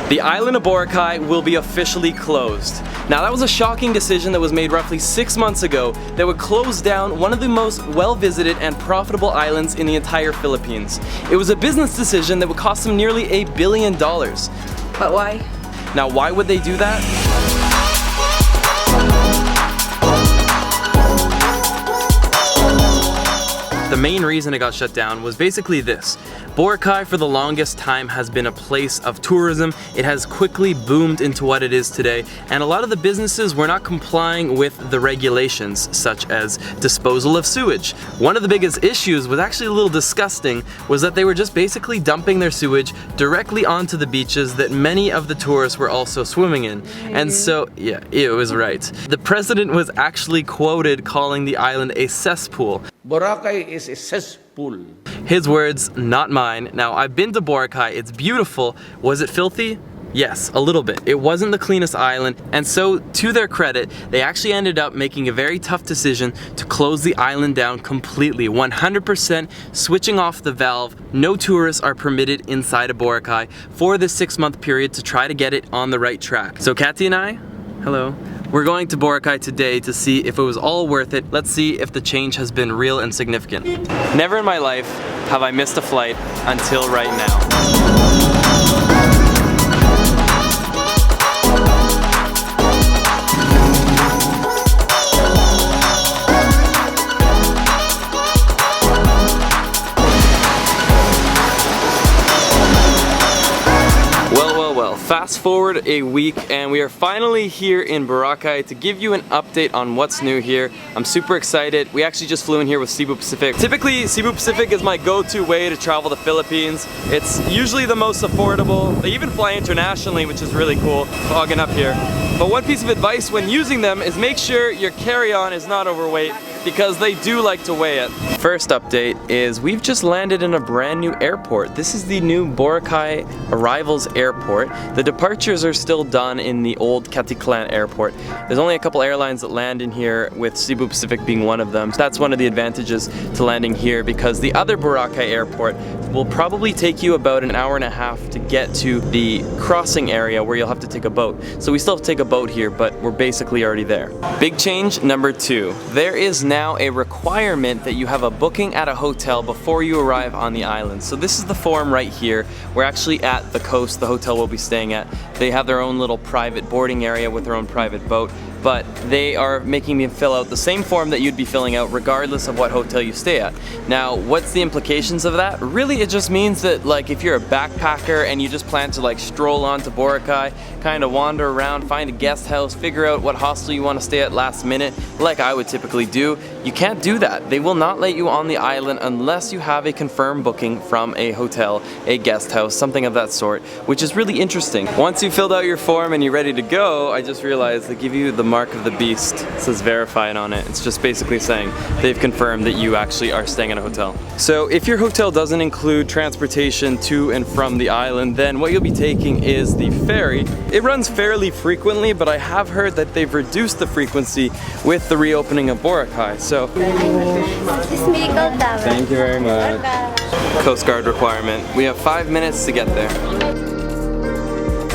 The island of Boracay will be officially closed. Now that was a shocking decision that was made roughly 6 months ago that would close down one of the most well-visited and profitable islands in the entire Philippines. It was a business decision that would cost them nearly $1 billion. But why? Now why would they do that? The main reason it got shut down was basically this. Boracay for the longest time has been a place of tourism. It has quickly boomed into what it is today, and a lot of the businesses were not complying with the regulations, such as disposal of sewage. One of the biggest issues was actually a little disgusting, was that they were just basically dumping their sewage directly onto the beaches that many of the tourists were also swimming in. And so, yeah, it was right. The president was actually quoted calling the island a cesspool. Boracay is a cesspool. His words, not mine. Now, I've been to Boracay, it's beautiful. Was it filthy? Yes, a little bit. It wasn't the cleanest island, and so, to their credit, they actually ended up making a very tough decision to close the island down completely, 100% switching off the valve. No tourists are permitted inside of Boracay for this 6-month period to try to get it on the right track. So Kathy and I, hello. We're going to Boracay today to see if it was all worth it. Let's see if the change has been real and significant. Never in my life have I missed a flight until right now. Fast forward a week and we are finally here in Boracay to give you an update on what's new here. I'm super excited. We actually just flew in here with Cebu Pacific. Typically, Cebu Pacific is my go-to way to travel the Philippines. It's usually the most affordable. They even fly internationally, which is really cool, fogging up here. But one piece of advice when using them is make sure your carry-on is not overweight, because they do like to weigh it. First update is we've just landed in a brand new airport. This is the new Boracay Arrivals Airport. The departures are still done in the old Caticlan Airport. There's only a couple airlines that land in here, with Cebu Pacific being one of them. That's one of the advantages to landing here, because the other Boracay Airport will probably take you about an hour and a half to get to the crossing area where you'll have to take a boat. So we still have to take a boat here, but we're basically already there. Big change number 2. There is now a requirement that you have a booking at a hotel before you arrive on the island. So this is the form right here. We're actually at the coast, the hotel we'll be staying at. They have their own little private boarding area with their own private boat, but they are making me fill out the same form that you'd be filling out regardless of what hotel you stay at. Now, what's the implications of that? Really, it just means that, like, if you're a backpacker and you just plan to like stroll onto Boracay, kind of wander around, find a guest house, figure out what hostel you want to stay at last minute, like I would typically do, you can't do that. They will not let you on the island unless you have a confirmed booking from a hotel, a guest house, something of that sort, which is really interesting. Once you filled out your form and you're ready to go, I just realized they give you the mark of the beast. It says verified on it. It's just basically saying they've confirmed that you actually are staying at a hotel. So if your hotel doesn't include transportation to and from the island, then what you'll be taking is the ferry. It runs fairly frequently, but I have heard that they've reduced the frequency with the reopening of Boracay. So thank you very much. Coast Guard requirement. We have 5 minutes to get there.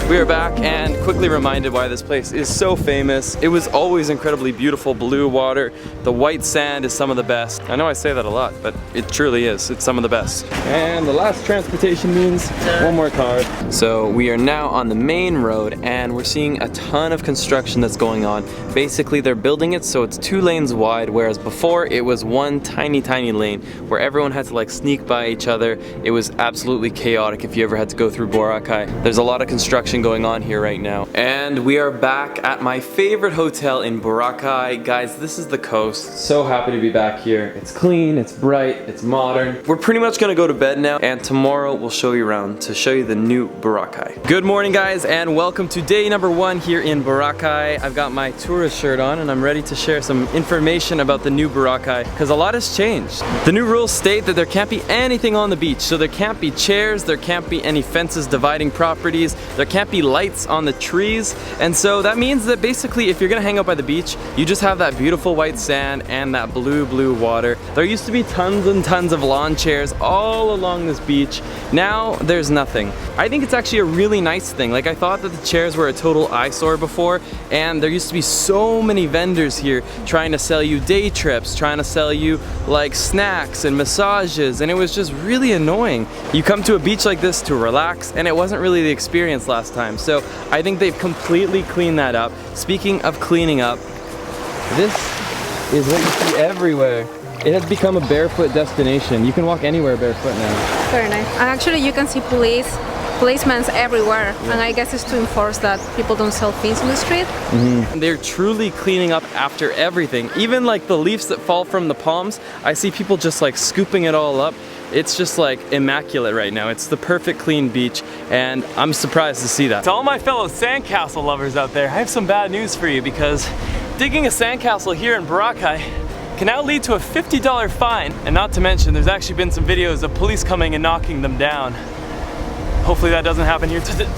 We are back and quickly reminded why this place is so famous. It was always incredibly beautiful blue water. The white sand is some of the best. I know I say that a lot, but it truly is. It's some of the best. And the last transportation means one more card. So we are now on the main road and we're seeing a ton of construction that's going on. Basically, they're building it so it's 2 lanes wide, whereas before it was one tiny lane where everyone had to like sneak by each other. It was absolutely chaotic if you ever had to go through Boracay. There's a lot of construction going on here right now. And we are back at my favorite hotel in Boracay. Guys, this is the coast. So happy to be back here. It's clean, it's bright, it's modern. We're pretty much gonna go to bed now, and tomorrow we'll show you around to show you the new Boracay. Good morning, guys, and welcome to day number 1 here in Boracay. I've got my tourist shirt on and I'm ready to share some information about the new Boracay, because a lot has changed. The new rules state that there can't be anything on the beach. So there can't be chairs, there can't be any fences dividing properties, there can't be lights on the trees, and so that means that basically if you're gonna hang out by the beach, you just have that beautiful white sand and that blue water. There used to be tons and tons of lawn chairs all along this beach. Now there's nothing. I think it's actually a really nice thing. Like, I thought that the chairs were a total eyesore before, and there used to be so many vendors here trying to sell you day trips, trying to sell you like snacks and massages, and it was just really annoying. You come to a beach like this to relax, and it wasn't really the experience last time. So I think they've completely cleaned that up. Speaking of cleaning up, this is what you see everywhere. It has become a barefoot destination. You can walk anywhere barefoot now. Very nice. And actually you can see policemen everywhere. Yeah. And I guess it's to enforce that people don't sell things on the street. They're truly cleaning up after everything. Even like the leaves that fall from the palms, I see people just like scooping it all up. It's just like immaculate right now. It's the perfect clean beach, and I'm surprised to see that. To all my fellow sandcastle lovers out there, I have some bad news for you, because digging a sandcastle here in Boracay can now lead to a $50 fine. And not to mention, there's actually been some videos of police coming and knocking them down. Hopefully that doesn't happen here today.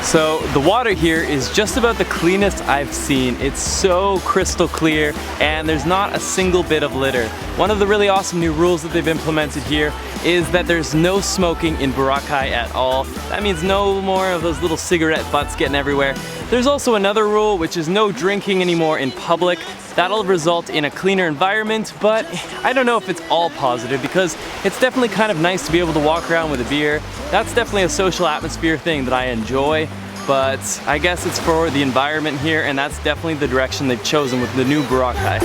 So the water here is just about the cleanest I've seen. It's so crystal clear, and there's not a single bit of litter. One of the really awesome new rules that they've implemented here is that there's no smoking in Boracay at all. That means no more of those little cigarette butts getting everywhere. There's also another rule, which is no drinking anymore in public. That'll result in a cleaner environment, but I don't know if it's all positive, because it's definitely kind of nice to be able to walk around with a beer. That's definitely a social atmosphere thing that I enjoy, but I guess it's for the environment here, and that's definitely the direction they've chosen with the new Boracay.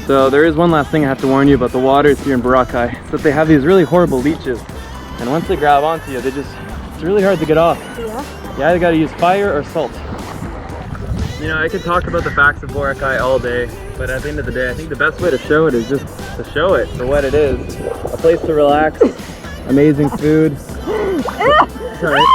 So there is one last thing I have to warn you about the waters here in Boracay. It's that they have these really horrible leeches. And once they grab onto you, it's really hard to get off. Yeah? You either gotta use fire or salt. You know, I could talk about the facts of Boracay all day, but at the end of the day, I think the best way to show it is just to show it for what it is. A place to relax, amazing food. Sorry.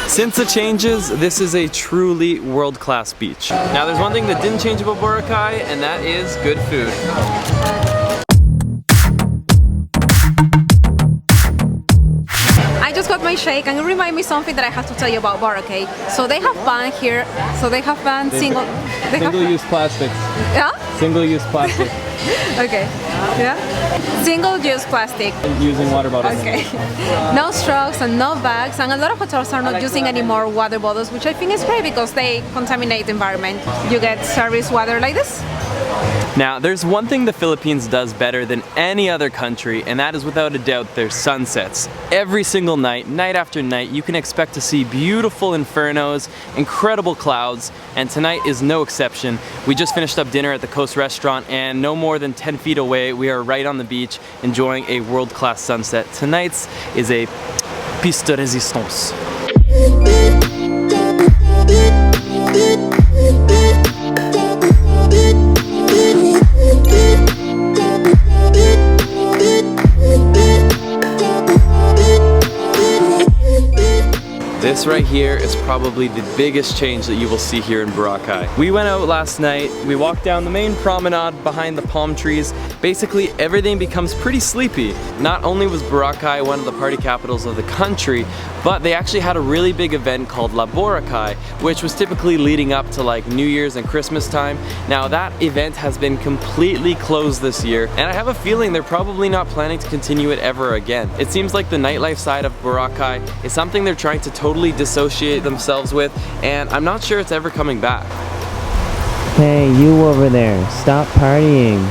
Since the changes, this is a truly world-class beach. Now there's one thing that didn't change about Boracay, and that is good food. I just got my shake, and it reminded me something that I have to tell you about Boracay. So they have banned here, so they have banned single-use plastics. Yeah? Single-use plastic. Okay. Yeah? Single-use plastic. Using water bottles. Okay. No straws and no bags, and a lot of hotels are not using any more water bottles, which I think is great because they contaminate the environment. You get service water like this. Now, there's one thing the Philippines does better than any other country, and that is without a doubt their sunsets. Every single night, night after night, you can expect to see beautiful infernos, incredible clouds, and tonight is no exception. We just finished up dinner at the Coast Restaurant, and no more than 10 feet away, we are right on the beach enjoying a world-class sunset. Tonight's is a piece de résistance. This right here is probably the biggest change that you will see here in Boracay. We went out last night, we walked down the main promenade behind the palm trees. Basically, everything becomes pretty sleepy. Not only was Boracay one of the party capitals of the country, but they actually had a really big event called La Boracay, which was typically leading up to like New Year's and Christmas time. Now that event has been completely closed this year, and I have a feeling they're probably not planning to continue it ever again. It seems like the nightlife side of Boracay is something they're trying to totally dissociate themselves with, and I'm not sure it's ever coming back. Hey, you over there, stop partying.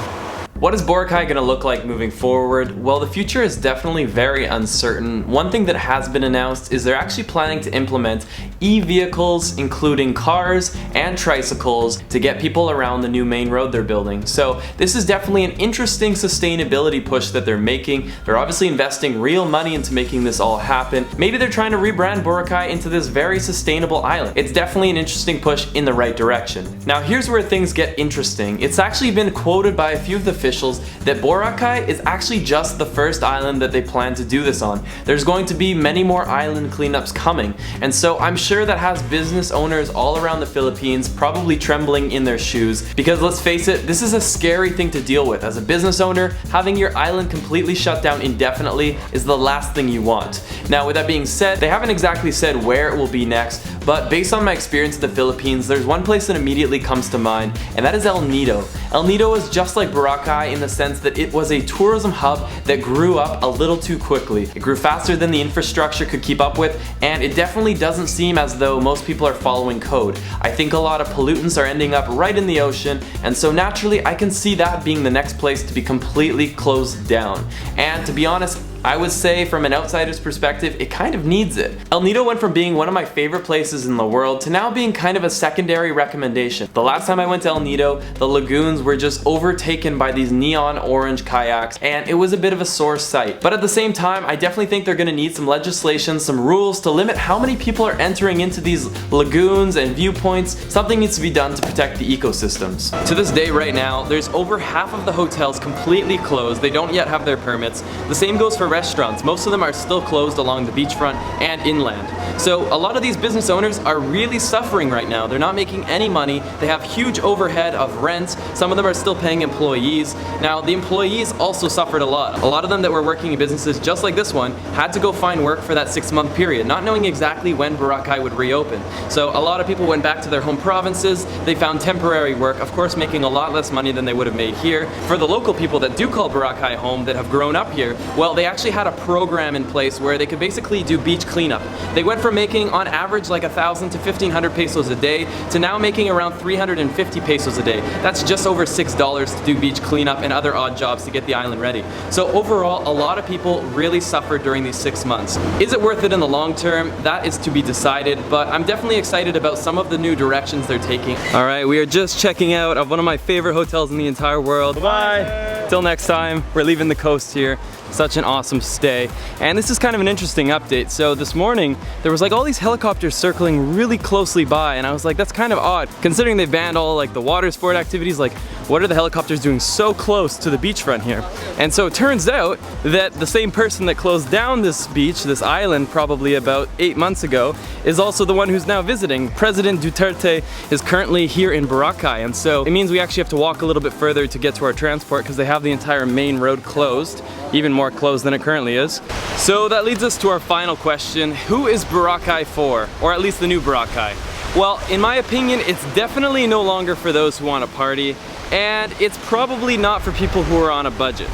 What is Boracay gonna look like moving forward? Well, the future is definitely very uncertain. One thing that has been announced is they're actually planning to implement e-vehicles, including cars and tricycles, to get people around the new main road they're building. So this is definitely an interesting sustainability push that they're making. They're obviously investing real money into making this all happen. Maybe they're trying to rebrand Boracay into this very sustainable island. It's definitely an interesting push in the right direction. Now here's where things get interesting. It's actually been quoted by a few of the officials that Boracay is actually just the first island that they plan to do this on. There's going to be many more island cleanups coming, and so I'm sure that has business owners all around the Philippines probably trembling in their shoes, because let's face it, this is a scary thing to deal with. As a business owner, having your island completely shut down indefinitely is the last thing you want. Now with that being said, they haven't exactly said where it will be next, but based on my experience in the Philippines, there's one place that immediately comes to mind, and that is El Nido. El Nido is just like Boracay in the sense that it was a tourism hub that grew up a little too quickly. It grew faster than the infrastructure could keep up with, and it definitely doesn't seem as though most people are following code. I think a lot of pollutants are ending up right in the ocean, and so naturally I can see that being the next place to be completely closed down. And to be honest, I would say from an outsider's perspective, it kind of needs it. El Nido went from being one of my favorite places in the world to now being kind of a secondary recommendation. The last time I went to El Nido, the lagoons were just overtaken by these neon orange kayaks, and it was a bit of a sore sight. But at the same time, I definitely think they're gonna need some legislation, some rules to limit how many people are entering into these lagoons and viewpoints. Something needs to be done to protect the ecosystems. To this day right now, there's over half of the hotels completely closed. They don't yet have their permits. The same goes for restaurants. Most of them are still closed along the beachfront and inland. So a lot of these business owners are really suffering right now. They're not making any money. They have huge overhead of rent. Some of them are still paying employees. Now the employees also suffered a lot. A lot of them that were working in businesses just like this one had to go find work for that 6-month period, not knowing exactly when Boracay would reopen. So a lot of people went back to their home provinces. They found temporary work, of course making a lot less money than they would have made here. For the local people that do call Boracay home, that have grown up here, well, they actually had a program in place where they could basically do beach cleanup. They went from making on average like 1,000 to 1,500 pesos a day to now making around 350 pesos a day. That's just over $6 to do beach cleanup and other odd jobs to get the island ready. So overall, a lot of people really suffered during these 6 months. Is it worth it in the long term? That is to be decided, but I'm definitely excited about some of the new directions they're taking. All right, we are just checking out of one of my favorite hotels in the entire world. Bye. Till next time, we're leaving the coast here. Such an awesome stay. And this is kind of an interesting update. So this morning, there was like all these helicopters circling really closely by, and I was like, that's kind of odd. Considering they banned all like the water sport activities, like what are the helicopters doing so close to the beachfront here? And so it turns out that the same person that closed down this beach, this island, probably about 8 months ago, is also the one who's now visiting. President Duterte is currently here in Boracay, and so it means we actually have to walk a little bit further to get to our transport because they have the entire main road closed, even more closed than it currently is. So that leads us to our final question. Who is Boracay for? Or at least the new Boracay? Well, in my opinion, it's definitely no longer for those who want to party, and it's probably not for people who are on a budget.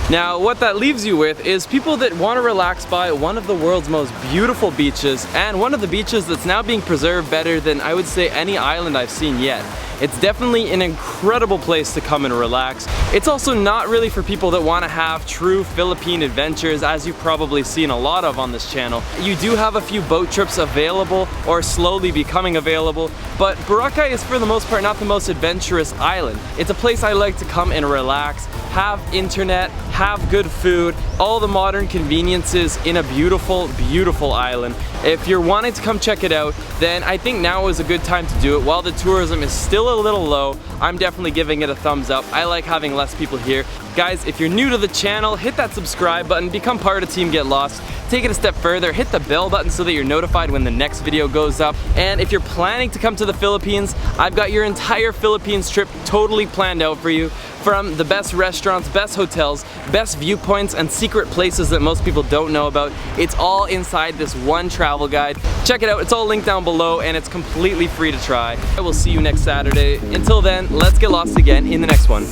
Now, what that leaves you with is people that want to relax by one of the world's most beautiful beaches, and one of the beaches that's now being preserved better than I would say any island I've seen yet. It's definitely an incredible place to come and relax. It's also not really for people that want to have true Philippine adventures, as you've probably seen a lot of on this channel. You do have a few boat trips available, or slowly becoming available, but Boracay is for the most part not the most adventurous island. It's a place I like to come and relax, have internet, have good food, all the modern conveniences in a beautiful, beautiful island. If you're wanting to come check it out, then I think now is a good time to do it. While the tourism is still a little low, I'm definitely giving it a thumbs up. I like having less people here. Guys, if you're new to the channel, hit that subscribe button, become part of Team Get Lost. Take it a step further, hit the bell button so that you're notified when the next video goes up. And if you're planning to come to the Philippines, I've got your entire Philippines trip totally planned out for you. From the best restaurants, best hotels, best viewpoints, and secret places that most people don't know about. It's all inside this one travel guide. Check it out, it's all linked down below, and it's completely free to try. I will see you next Saturday. Until then, let's get lost again in the next one.